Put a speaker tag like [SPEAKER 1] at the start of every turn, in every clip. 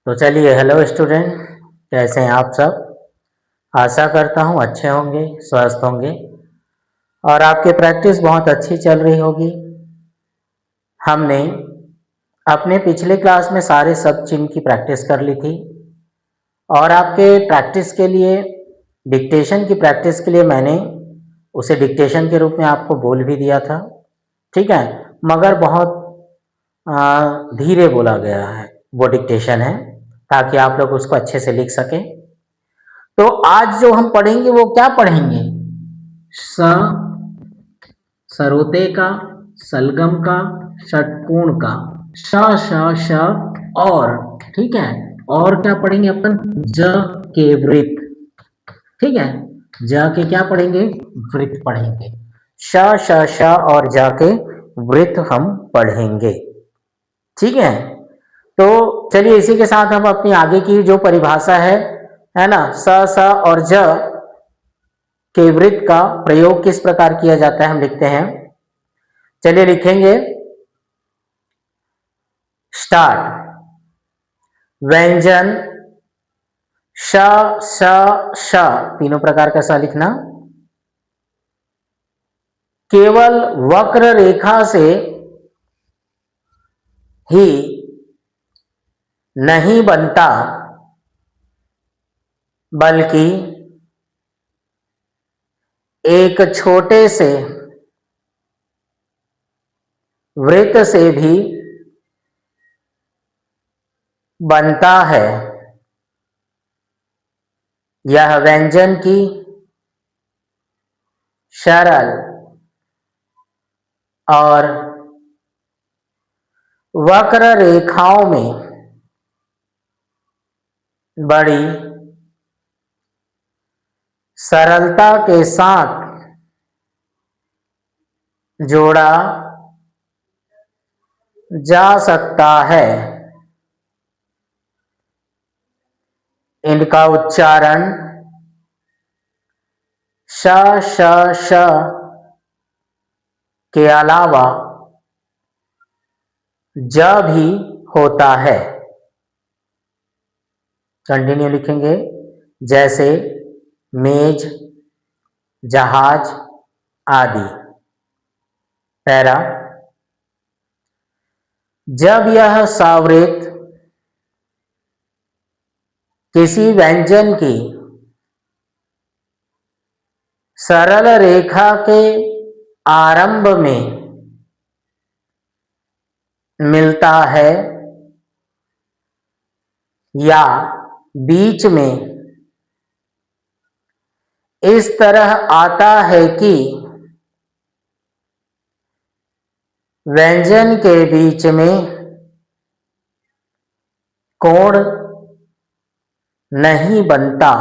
[SPEAKER 1] तो चलिए, hello student, कैसे हैं आप सब। आशा करता हूँ अच्छे होंगे, स्वस्थ होंगे और आपकी प्रैक्टिस बहुत अच्छी चल रही होगी। हमने अपने पिछले क्लास में सारे सब चिन्ह की प्रैक्टिस कर ली थी और आपके प्रैक्टिस के लिए, डिक्टेशन की प्रैक्टिस के लिए मैंने उसे डिक्टेशन के रूप में आपको बोल भी दिया था, ठीक है, मगर बहुत धीरे बोला गया है, वो डिक्टेशन है, ताकि आप लोग उसको अच्छे से लिख सकें। तो आज जो हम पढ़ेंगे वो क्या पढ़ेंगे? स, सरोते का, सलगम का, षटकोण का, श और, ठीक है, और क्या पढ़ेंगे अपन? ज के वृत्त, ठीक है, ज के क्या पढ़ेंगे? वृत्त पढ़ेंगे। श और ज के वृत्त हम पढ़ेंगे, ठीक है। तो चलिए, इसी के साथ हम अपनी आगे की जो परिभाषा है ना, स और ज के वृत्त का प्रयोग किस प्रकार किया जाता है हम लिखते हैं। चलिए लिखेंगे, स्टार्ट। व्यंजन श, तीनों प्रकार का स लिखना। केवल वक्र रेखा से ही नहीं बनता, बल्कि एक छोटे से वृत्त से भी बनता है। यह व्यंजन की सरल और वक्र रेखाओं में बड़ी सरलता के साथ जोड़ा जा सकता है। इनका उच्चारण श के अलावा ज भी होता है। कंटिन्यू लिखेंगे, जैसे मेज, जहाज आदि। पैरा, जब यह सावृत्त किसी व्यंजन की सरल रेखा के आरंभ में मिलता है या बीच में इस तरह आता है कि व्यंजन के बीच में कोण नहीं बनता,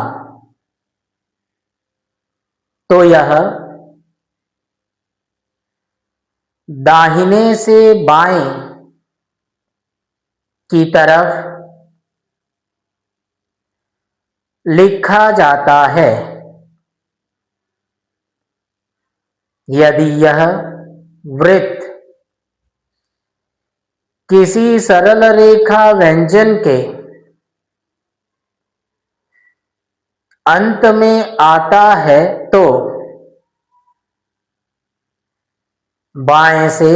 [SPEAKER 1] तो यह दाहिने से बाएं की तरफ लिखा जाता है। यदि यह वृत्त किसी सरल रेखा व्यंजन के अंत में आता है तो बाएं से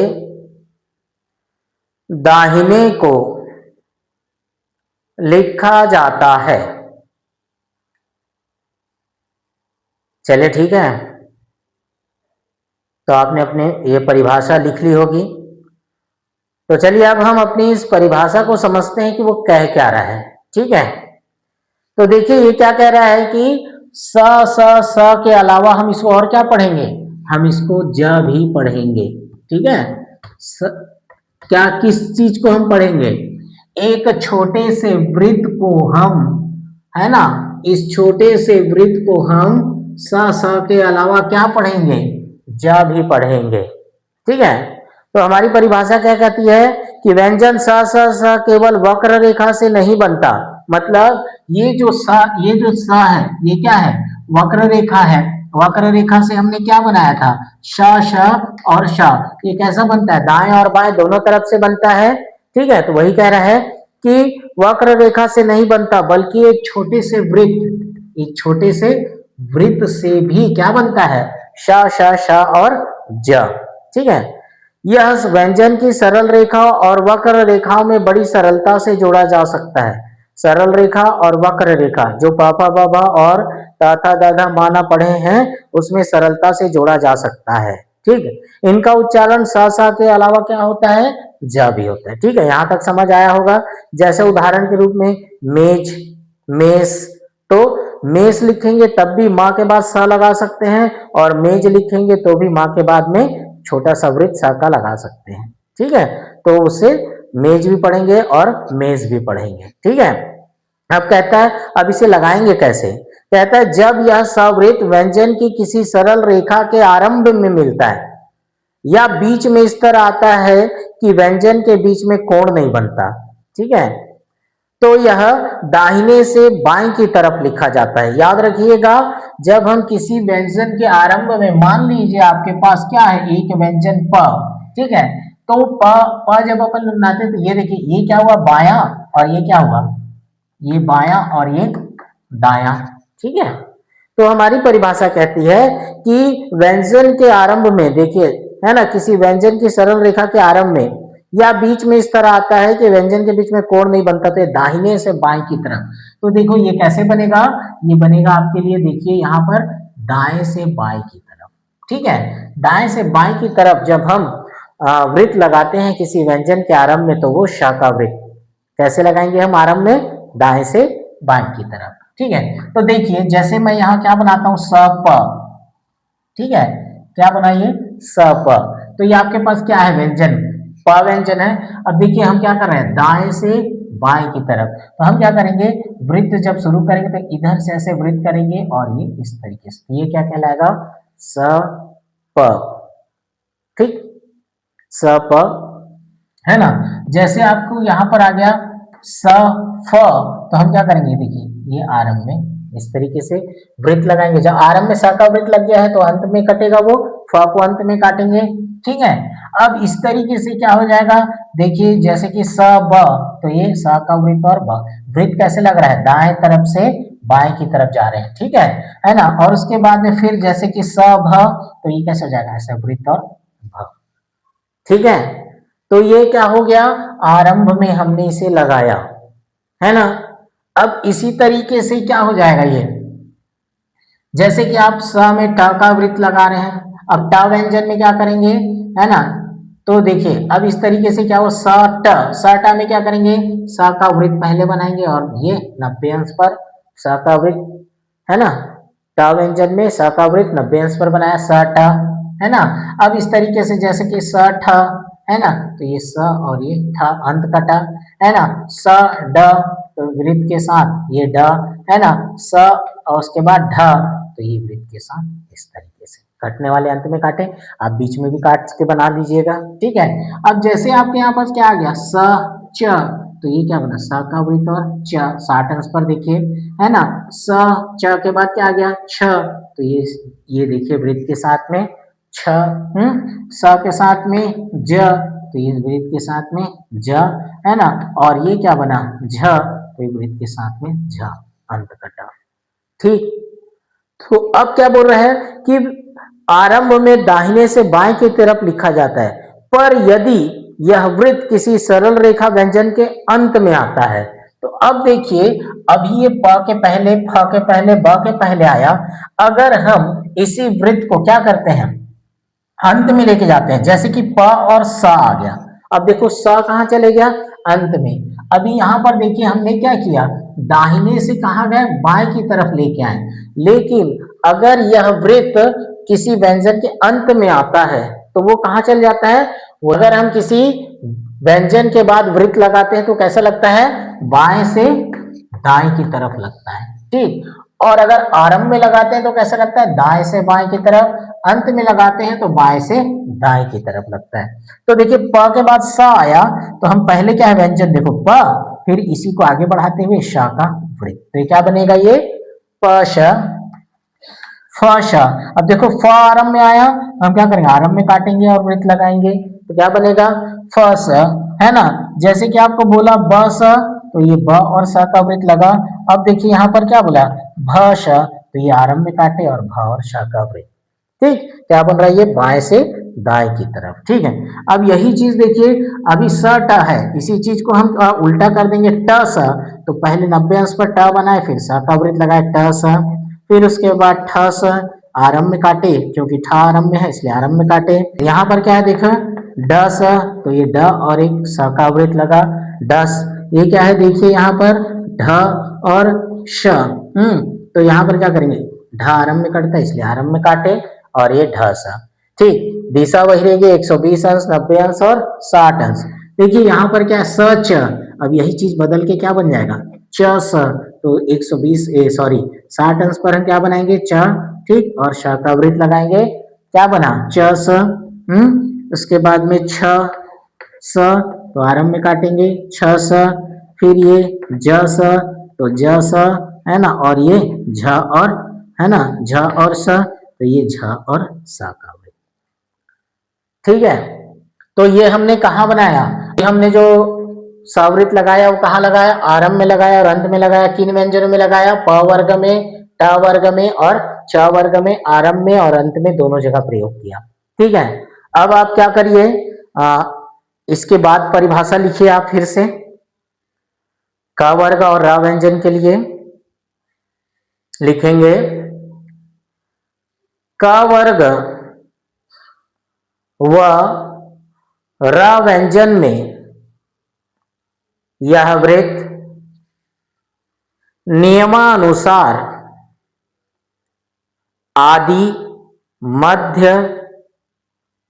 [SPEAKER 1] दाहिने को लिखा जाता है। चलिए, ठीक है, तो आपने अपने ये परिभाषा लिख ली होगी। तो चलिए, अब हम अपनी इस परिभाषा को समझते हैं कि वो कह क्या रहा है, ठीक है। तो देखिए, ये क्या कह रहा है कि स के अलावा हम इसको और क्या पढ़ेंगे? हम इसको ज भी पढ़ेंगे, ठीक है। क्या, किस चीज को हम पढ़ेंगे? एक छोटे से वृत्त को हम, है ना, इस छोटे से वृत्त को हम स के अलावा क्या पढ़ेंगे? ज भी पढ़ेंगे, ठीक है। तो हमारी परिभाषा क्या कहती है कि व्यंजन स केवल वक्र रेखा से नहीं बनता, मतलब ये जो स है, ये क्या है? वक्र रेखा है। वक्र रेखा से हमने क्या बनाया था? श और श। ये कैसा बनता है? दाएं और बाएं दोनों तरफ से बनता है, ठीक है। तो वही कह रहा है कि वक्र रेखा से नहीं बनता, बल्कि एक छोटे से वृत्त, एक छोटे से वृत्त से भी क्या बनता है, श श श और ज। ठीक है, यह व्यंजन की सरल रेखा और वक्र रेखाओं में बड़ी सरलता से जोड़ा जा सकता है। सरल रेखा और वक्र रेखा जो पापा बाबा और ताता दादा माना पढ़े हैं उसमें सरलता से जोड़ा जा सकता है। ठीक है, इनका उच्चारण सा सा के अलावा क्या होता है, ज भी होता है। ठीक है, यहां तक समझ आया होगा। जैसे उदाहरण के रूप में मेज, मेस, तो मेस लिखेंगे तब भी माँ के बाद सा लगा सकते हैं, और मेज लिखेंगे तो भी माँ के बाद में छोटा सा वृत्त सा का लगा सकते हैं। ठीक है, तो उससे मेज भी पढ़ेंगे और मेज भी पढ़ेंगे। ठीक है, अब कहता है अब इसे लगाएंगे कैसे। कहता है जब यह सवृत्त व्यंजन की किसी सरल रेखा के आरंभ में मिलता है या बीच में इस तरह आता है कि व्यंजन के बीच में कोण नहीं बनता। ठीक है, तो यह दाहिने से बाएं की तरफ लिखा जाता है। याद रखिएगा, जब हम किसी व्यंजन के आरंभ में, मान लीजिए आपके पास क्या है, एक व्यंजन प, ठीक है, तो प जब अपन बनाते तो ये देखिए ये क्या हुआ, बायां, और ये क्या हुआ, ये बायां और ये दायां। ठीक है, तो हमारी परिभाषा कहती है कि व्यंजन के आरंभ में देखिए, है ना, किसी व्यंजन की सरल रेखा के आरंभ में या बीच में इस तरह आता है कि व्यंजन के बीच में कोण नहीं बनता, तो दाहिने से बाएं की तरफ। तो देखो ये कैसे बनेगा, ये बनेगा आपके लिए, देखिए यहाँ पर दाएं से बाएं की तरफ। ठीक है, दाएं से बाएं की तरफ जब हम वृत्त लगाते हैं किसी व्यंजन के आरंभ में, तो वो शाखा वृत्त। कैसे लगाएंगे हम आरंभ में, दाएं से बाएं की तरफ। ठीक है, तो देखिए जैसे मैं यहाँ क्या बनाता हूं, स प। ठीक है, क्या बनाइए, स प, तो ये आपके पास क्या है, व्यंजन, प व्यंजन है। अब देखिए हम क्या कर रहे हैं, दाएं से बाएं की तरफ, तो हम क्या करेंगे, वृत्त जब शुरू करेंगे तो इधर से ऐसे वृत्त करेंगे और ये इस तरीके से, ये क्या कहलाएगा, स प। ठीक, स प, है ना। जैसे आपको यहां पर आ गया स फ, तो हम क्या करेंगे, देखिए ये आरंभ में इस तरीके से वृत्त लगाएंगे। जब आरंभ में स का वृत्त लग गया है तो अंत में कटेगा, वो फ को अंत में काटेंगे। ठीक है, अब इस तरीके से क्या हो जाएगा, देखिए जैसे कि स ब, तो ये स का वृत्त और ब, वृत्त कैसे लग रहा है, दाएं तरफ से बाएं की तरफ जा रहे हैं। ठीक है ना। और उसके बाद में फिर जैसे कि स भ, तो ये कैसे हो जाएगा, ऐसे वृत्त और भ। ठीक है, तो ये क्या हो गया, आरंभ में हमने इसे लगाया, है ना। अब इसी तरीके से क्या हो जाएगा, ये जैसे कि आप स में ट का वृत्त लगा रहे हैं, अब ट व्यंजन में क्या करेंगे, है ना। तो देखिए अब इस तरीके से क्या हो, स ट में क्या करेंगे, स का वृत्त पहले बनाएंगे और ये 90 अंश पर स का वृत्त, है ना। ट व्यंजन में स का वृत्त 90 अंश पर बनाया, स ट, है ना। अब इस तरीके से जैसे कि स ठ, है ना, तो ये स और ये ठ अंत कटा, है ना, स ड, तो वृत्त के साथ ये ड, है ना, स और उसके बाद ढ, तो ये वृत्त के साथ इस तरीके से कटने वाले अंत में काटे, आप बीच में भी काट के बना दीजिएगा। ठीक है, अब जैसे आपके यहाँ पास क्या आ गया, स च, तो ये क्या बना, स का वृत्त और च 60 अंश पर, देखिए, है ना। स च के बाद क्या आ गया, छ, तो ये देखिए वृत्त के साथ में छ, स के साथ में ज, तो ये वृत्त के साथ में ज, है ना। और ये क्या बना, झ, तो ये वृत्त के साथ में झ, अंत कटा। ठीक, तो अब क्या बोल रहे हैं कि आरंभ में दाहिने से बाएं की तरफ लिखा जाता है, पर यदि यह वृत्त किसी सरल रेखा व्यंजन के अंत में आता है, तो अब देखिए अभी ये प के पहले, फ के पहले, ब के पहले आया, अगर हम इसी वृत्त को क्या करते हैं, अंत में लेके जाते हैं, जैसे कि प और स आ गया, अब देखो स कहां चले गया, अंत में। अभी यहां पर देखिए हमने क्या किया, दाहिने से कहां गए, बाएं की तरफ लेके आए। लेकिन अगर यह वृत्त किसी व्यंजन के अंत में आता है तो वो कहां चल जाता है, अगर हम किसी व्यंजन के बाद वृत्त लगाते हैं तो कैसा लगता है, बाएं से दाएं की तरफ लगता है। ठीक, और अगर आरंभ में लगाते हैं तो कैसा लगता है, दाएं से बाएं की तरफ, अंत में लगाते हैं तो बाएं से दाएं की तरफ लगता है। तो देखिए प के बाद स आया, तो हम पहले क्या है, व्यंजन देखो प, फिर इसी को आगे बढ़ाते हुए श का वृत्त, तो क्या बनेगा, ये प श फ श। अब देखो फ आरंभ में आया, हम क्या करेंगे, आरंभ में काटेंगे और वृत्त लगाएंगे, तो क्या बनेगा, फ स, है ना। जैसे कि आपको बोला ब स, तो ये ब और स का वृत्त लगा। अब देखिए यहाँ पर क्या बोला, भ श, तो ये आरंभ में काटे और भ और श का वृत्त। ठीक, क्या बन रहा है, ये बाएं से दाएं की तरफ। ठीक है, अब यही चीज देखिए, अभी स ट है, इसी चीज को हम उल्टा कर देंगे, ट स, तो पहले 90 अंश पर ट बनाए, फिर स का वृत्त लगाए, ट स, फिर उसके बाद ठ स, आरंभ में काटे, क्योंकि ठ आरंभ में है इसलिए आरंभ में काटे। यहाँ पर क्या है देखो, ड स, तो ये ड और एक स का वृत्त लगा, डस। ये क्या है देखिए यहाँ पर, ढ और श। तो यहाँ पर क्या करेंगे, ढ आरंभ में कटता है इसलिए आरंभ में काटे, और ये ढ सा। ठीक, दिशा वही रहेगी, 120 अंश, 90 अंश और 60 अंश। देखिए यहाँ पर क्या है, स च, अब यही चीज बदल के क्या बन जाएगा, च स, तो 120 सॉरी 60 अंश पर हम क्या बनाएंगे, च। ठीक, और श का वृत्त लगाएंगे, क्या बना, च स। उसके बाद में छ स, तो आरंभ में काटेंगे, छ स, फिर ये ज स, तो ज स, है ना, और ये झ और, है ना, झ और स, तो ये झ और स का वृत्त। ठीक है, तो ये हमने कहाँ बनाया, ये हमने जो सावृत लगाया वो कहाँ लगाया, आरंभ में लगाया और अंत में लगाया। किन व्यंजनों में लगाया, प वर्ग में, ट वर्ग में और च वर्ग में, आरंभ में और अंत में दोनों जगह प्रयोग किया। ठीक है, अब आप क्या करिए, इसके बाद परिभाषा लिखिए आप फिर से, क वर्ग और र व्यंजन के लिए लिखेंगे, क वर्ग व र व्यंजन में यह वृत्त नियमानुसार आदि, मध्य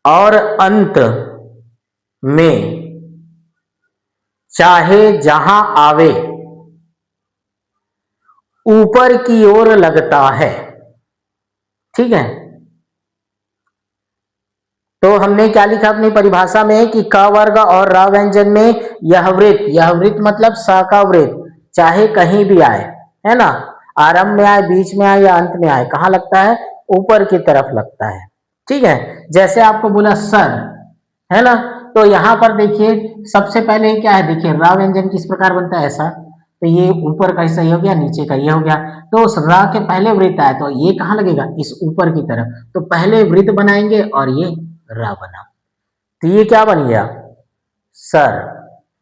[SPEAKER 1] और अंत में चाहे जहां आवे ऊपर की ओर लगता है। ठीक है, तो हमने क्या लिखा अपनी परिभाषा में कि क वर्ग और र व्यंजन में यह वृत्त मतलब स का वृत्त चाहे कहीं भी आए, है ना, आरंभ में आए, बीच में आए या अंत में आए, कहाँ लगता है, ऊपर की तरफ लगता है। ठीक है, जैसे आपको बोला सर, है ना, तो यहाँ पर देखिए सबसे पहले क्या है, देखिए रा व्यंजन किस प्रकार बनता है, ऐसा, तो ये ऊपर का हिस्सा ये हो गया, नीचे का ये हो गया, तो उस रा के पहले वृत्त आए तो ये कहाँ लगेगा, इस ऊपर की तरफ, तो पहले वृत्त बनाएंगे और ये रा बना, तो ये क्या बन गया, सर।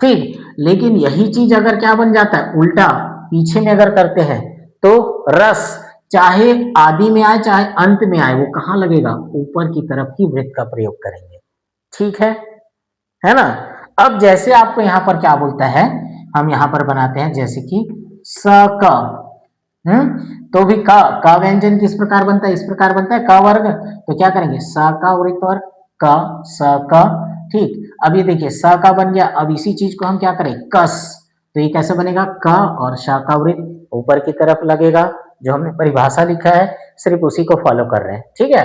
[SPEAKER 1] ठीक, लेकिन यही चीज अगर क्या बन जाता है, उल्टा पीछे में अगर करते हैं तो रस, चाहे आदि में आए चाहे अंत में आए, वो कहाँ लगेगा, ऊपर की तरफ ही वृत्त का प्रयोग करेंगे। ठीक है ना। अब जैसे आपको यहाँ पर क्या बोलता है, हम यहाँ पर बनाते हैं जैसे कि स क, तो भी का व्यंजन किस प्रकार बनता है, इस प्रकार बनता है, क वर्ग, तो क्या करेंगे, स का वृत्त और क, स क। ठीक, अब ये देखिए स का बन गया, अब इसी चीज को हम क्या करें, कस, तो ये कैसे बनेगा, क और श का वृत्त ऊपर की तरफ लगेगा, जो हमने परिभाषा लिखा है सिर्फ उसी को फॉलो कर रहे हैं। ठीक है,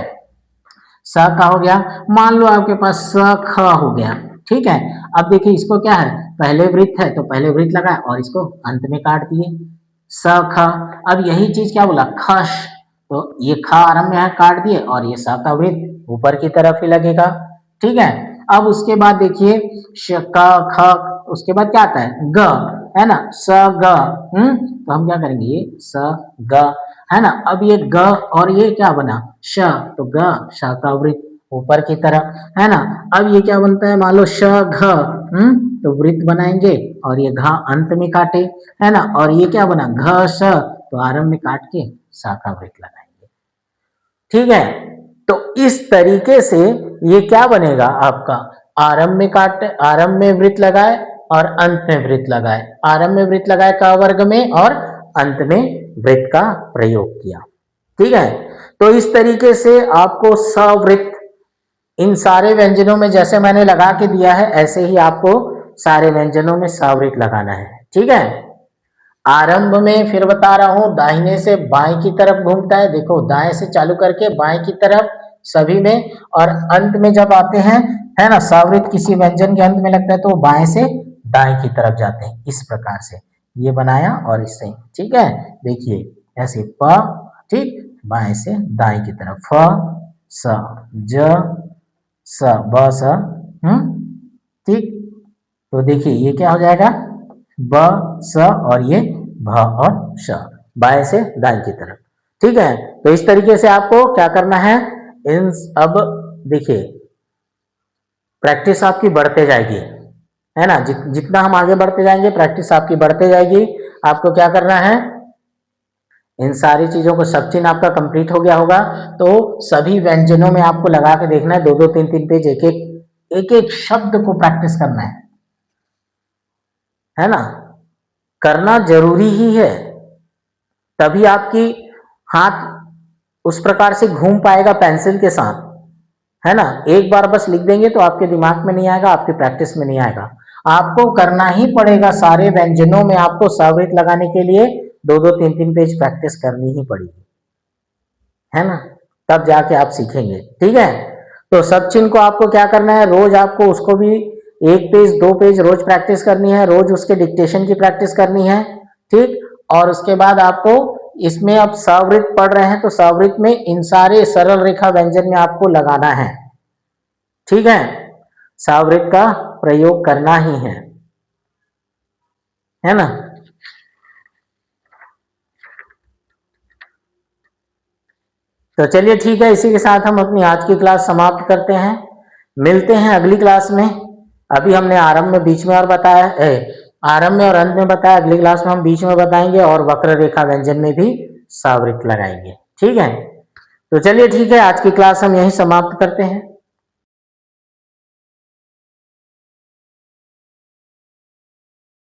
[SPEAKER 1] स का हो गया, मान लो आपके पास स ख हो गया। ठीक है, अब देखिए इसको क्या है, पहले वृत्त है तो पहले वृत्त लगाए और इसको अंत में काट दिए, स ख। अब यही चीज क्या बोला, खश, तो ये ख आरंभ में है, काट दिए, और ये स का वृत्त ऊपर की तरफ ही लगेगा। ठीक है, अब उसके बाद देखिए श क ख, उसके बाद क्या आता है, ग, है ना, स ग, तो हम क्या करेंगे, ये स ग, है ना। अब ये ग और ये क्या बना, श, तो ग श का वृत्त ऊपर की तरफ, है ना। अब ये क्या बनता है, मान लो श घ, तो वृत्त बनाएंगे और ये घ अंत में काटे, है ना, और ये क्या बना, घ श, तो आरंभ में काट के सा का वृत्त लगाएंगे। ठीक है, तो इस तरीके से ये क्या बनेगा आपका, आरंभ में वृत्त लगाए और अंत में वृत्त लगाए, आरंभ में वृत्त लगाए का वर्ग में और अंत में वृत्त का प्रयोग किया। ठीक है, तो इस तरीके से आपको सवृत्त इन सारे व्यंजनों में जैसे मैंने लगा के दिया है ऐसे ही आपको सारे व्यंजनों में सवृत्त लगाना है। ठीक है, आरंभ में फिर बता रहा हूं दाहिने से बाएं की तरफ घूमता है, देखो दाएं से चालू करके बाएं की तरफ सभी में, और अंत में जब आते हैं, है ना, सवृत्त किसी व्यंजन के अंत में लगता है तो बाएं से दाएं की तरफ जाते हैं, इस प्रकार से ये बनाया और इससे। ठीक है, देखिए ऐसे प, ठीक, बाएं से दाएं की तरफ, फ स ज स ब स, ठीक, तो देखिए ये क्या हो जाएगा, ब स और ये भ और श, बाएं से दाएं की तरफ। ठीक है, तो इस तरीके से आपको क्या करना है, इन अब देखिए प्रैक्टिस आपकी बढ़ते जाएगी, है ना। जितना हम आगे बढ़ते जाएंगे प्रैक्टिस आपकी बढ़ते जाएगी। आपको क्या करना है, इन सारी चीजों को, सब चिन्ह आपका कंप्लीट हो गया होगा, तो सभी व्यंजनों में आपको लगा के देखना है, 2-2 3-3 पेज, एक एक शब्द को प्रैक्टिस करना है ना। करना जरूरी ही है, तभी आपकी हाथ उस प्रकार से घूम पाएगा पेंसिल के साथ, है ना। एक बार बस लिख देंगे तो आपके दिमाग में नहीं आएगा, आपकी प्रैक्टिस में नहीं आएगा। आपको करना ही पड़ेगा, सारे व्यंजनों में आपको सवृत लगाने के लिए 2-2 3-3 पेज प्रैक्टिस करनी ही पड़ेगी, है ना, तब जाके आप सीखेंगे। ठीक है, तो सब चिन्ह को आपको क्या करना है, रोज आपको उसको भी 1 पेज 2 पेज रोज प्रैक्टिस करनी है, रोज उसके डिक्टेशन की प्रैक्टिस करनी है। ठीक, और उसके बाद आपको इसमें अब सवृत पढ़ रहे हैं तो सवृत में इन सारे सरल रेखा व्यंजन में आपको लगाना है। ठीक है, सवृत का प्रयोग करना ही है ना। तो चलिए ठीक है, इसी के साथ हम अपनी आज की क्लास समाप्त करते हैं। मिलते हैं अगली क्लास में। अभी हमने आरंभ में, बीच में और बताया, आरंभ में और अंत में बताया, अगली क्लास में हम बीच में बताएंगे और वक्र रेखा व्यंजन में भी सवृत लगाएंगे। ठीक है, तो चलिए ठीक है, आज की क्लास हम यहीं समाप्त करते हैं।